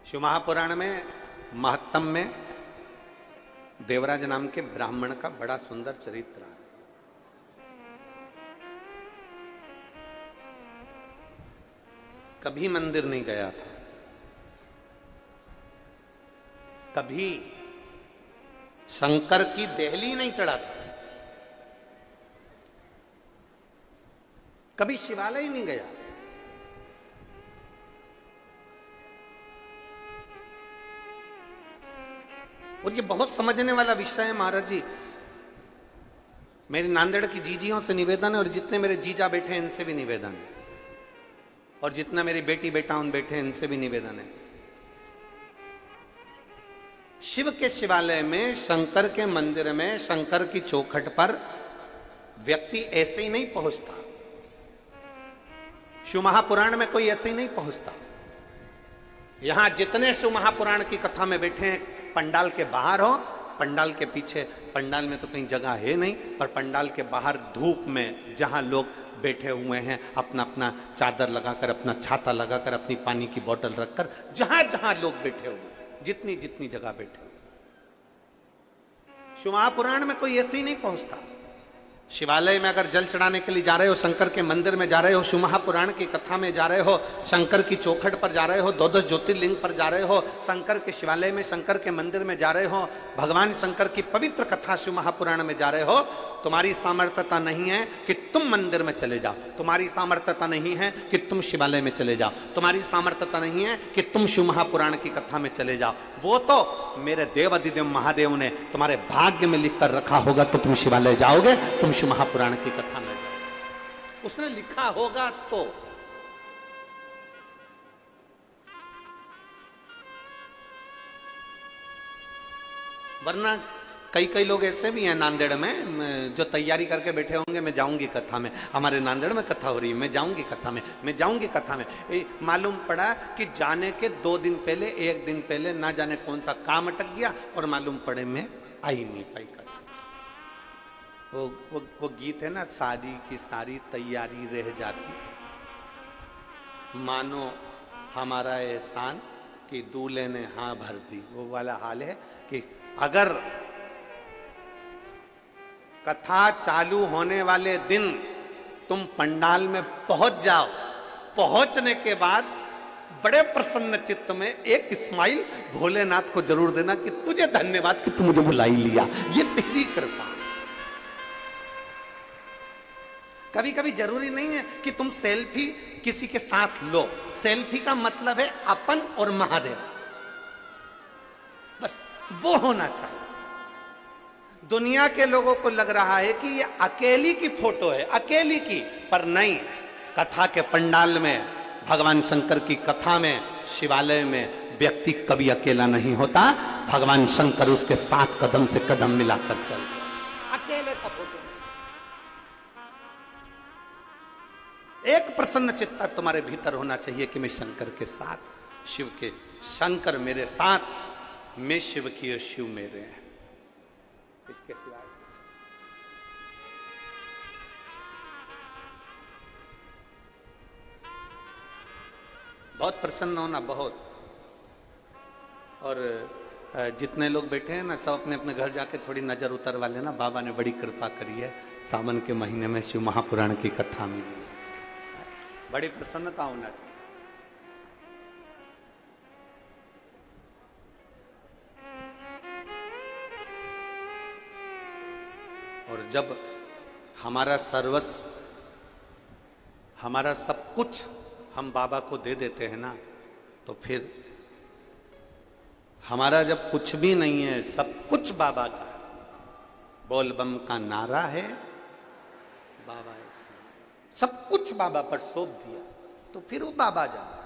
शिव महापुराण में महत्तम में देवराज नाम के ब्राह्मण का बड़ा सुंदर चरित्र है। कभी मंदिर नहीं गया था, कभी शंकर की देहली नहीं चढ़ा था, कभी शिवालय नहीं गया, और ये बहुत समझने वाला विषय है महाराज जी। मेरी नांदेड़ की जीजियों से निवेदन है, और जितने मेरे जीजा बैठे हैं इनसे भी निवेदन है, और जितना मेरी बेटी बेटा उन बैठे हैं इनसे भी निवेदन है। शिव के शिवालय में, शंकर के मंदिर में, शंकर की चौखट पर व्यक्ति ऐसे ही नहीं पहुंचता। शिव महापुराण में कोई ऐसे ही नहीं पहुंचता। यहां जितने शिव महापुराण की कथा में बैठे हैं, पंडाल के बाहर हो, पंडाल के पीछे, पंडाल में तो कहीं जगह है नहीं, पर पंडाल के बाहर धूप में जहां लोग बैठे हुए हैं, अपना अपना चादर लगाकर, अपना छाता लगाकर, अपनी पानी की बोतल रखकर, जहां जहां लोग बैठे हुए, जितनी जितनी जगह बैठे हुए, शिव महापुराण में कोई ऐसे ही नहीं पहुंचता। शिवालय में अगर जल चढ़ाने के लिए जा रहे हो, शंकर के मंदिर में जा रहे हो, शिव महापुराण की कथा में जा रहे हो, शंकर की चौखट पर जा रहे हो, 12 ज्योतिर्लिंग पर जा रहे हो, शंकर के शिवालय में, शंकर के मंदिर में जा रहे हो, भगवान शंकर की पवित्र कथा शिव महापुराण में जा रहे हो, तुम्हारी सामर्थ्यता नहीं है कि तुम मंदिर में चले जाओ, तुम्हारी सामर्थ्यता नहीं है कि तुम शिवालय में चले जाओ, तुम्हारी सामर्थ्यता नहीं है कि तुम शिव महापुराण की कथा में चले जाओ। वो तो मेरे देव अधिदेव महादेव ने तुम्हारे भाग्य में लिख कर रखा होगा, तो तुम शिवालय जाओगे, तुम शिव महापुराण की कथा में जाओगे, उसने लिखा होगा तो। वरना कई कई लोग ऐसे भी हैं नांदेड़ में जो तैयारी करके बैठे होंगे, मैं जाऊंगी कथा में, हमारे नांदेड़ में कथा हो रही है, मैं जाऊंगी कथा में, मैं जाऊंगी कथा में। मालूम पड़ा कि जाने के 2 दिन पहले, 1 दिन पहले ना जाने कौन सा काम अटक गया, और मालूम पड़े मैं आ ही नहीं पाई कथा। वो गीत है ना, शादी की सारी तैयारी रह जाती, मानो हमारा एहसान कि दूल्हे ने हाँ भर दी। वो वाला हाल है कि अगर कथा चालू होने वाले दिन तुम पंडाल में पहुंच जाओ, पहुंचने के बाद बड़े प्रसन्न चित्त में एक स्माइल भोलेनाथ को जरूर देना कि तुझे धन्यवाद कि तू मुझे बुला ही लिया, ये तेरी कृपा। कभी कभी जरूरी नहीं है कि तुम सेल्फी किसी के साथ लो, सेल्फी का मतलब है अपन और महादेव, बस वो होना चाहिए। दुनिया के लोगों को लग रहा है कि ये अकेली की फोटो है, अकेली की, पर नहीं। कथा के पंडाल में, भगवान शंकर की कथा में, शिवालय में व्यक्ति कभी अकेला नहीं होता। भगवान शंकर उसके साथ कदम से कदम मिलाकर चलते, अकेले का फोटो नहीं। एक प्रसन्न चित्त तुम्हारे भीतर होना चाहिए कि मैं शंकर के साथ, शिव के, शंकर मेरे साथ, मैं शिव की और शिव मेरे हैं, इसके सिवाय। बहुत प्रसन्न होना, बहुत। और जितने लोग बैठे हैं ना, सब अपने अपने घर जाके थोड़ी नजर उतरवा लेना, बाबा ने बड़ी कृपा करी है, सावन के महीने में शिव महापुराण की कथा मिली, बड़ी प्रसन्नता होना चाहिए। और जब हमारा सर्वस्व, हमारा सब कुछ हम बाबा को दे देते हैं ना, तो फिर हमारा जब कुछ भी नहीं है, सब कुछ बाबा का है, बोल बम का नारा है, बाबा एक साथ, सब कुछ बाबा पर सौंप दिया, तो फिर वो बाबा जाने।